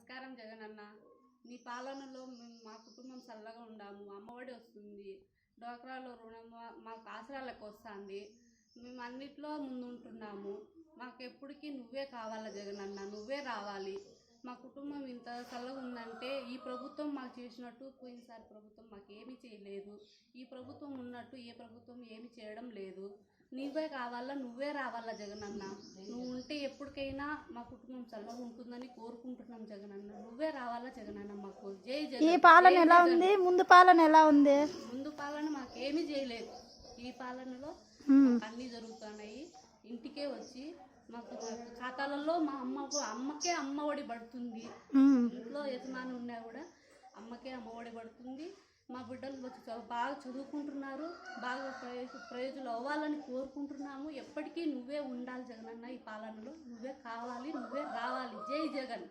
నమస్కారం జగనన్న. నీ పాలనలో మేము మా కుటుంబం చల్లగా ఉండాము. అమ్మఒడి వస్తుంది, డోక్రాలో రుణం మాకు ఆసరాలకు వస్తుంది. మేము అన్నిట్లో ముందుంటున్నాము. మాకు ఎప్పటికీ నువ్వే కావాలా జగనన్న, నువ్వే రావాలి. మా కుటుంబం ఇంత చల్లగా ఉందంటే ఈ ప్రభుత్వం మాకు చేసినట్టు పోయినసారి ప్రభుత్వం మాకు ఏమీ చేయలేదు. ఈ ప్రభుత్వం ఉన్నట్టు ఏ ప్రభుత్వం ఏమీ చేయడం లేదు. నువ్వే కావాలా, నువ్వే రావాలా జగనన్న. నువ్వు ఉంటే ఎప్పటికైనా మా కుటుంబం చల్లగా ఉంటుందని కోరుకుంటున్నాం జగనన్న. నువ్వే రావాలా జగనన్న మాకు. జై జగన్. ఈ పాలన ఎలా ఉంది? ముందు పాలన ఎలా ఉంది? ముందు పాలన మాకేమీ చేయలేదు. ఈ పాలనలో అన్నీ జరుగుతున్నాయి. ఇంటికే వచ్చి మాకు ఖాతాలలో మా అమ్మకే అమ్మఒడి పడుతుంది. ఇంట్లో యజమాని ఉన్నా కూడా అమ్మకే అమ్మఒడి పడుతుంది. మా బిడ్డలు వచ్చి బాగా చదువుకుంటున్నారు. బాగా ప్రయోజనం అవ్వాలని కోరుకుంటున్నాము. ఎప్పటికీ నువ్వే ఉండాలి జగనన్న. ఈ పాలనలో నువ్వే కావాలి, నువ్వే రావాలి. జై జగన్.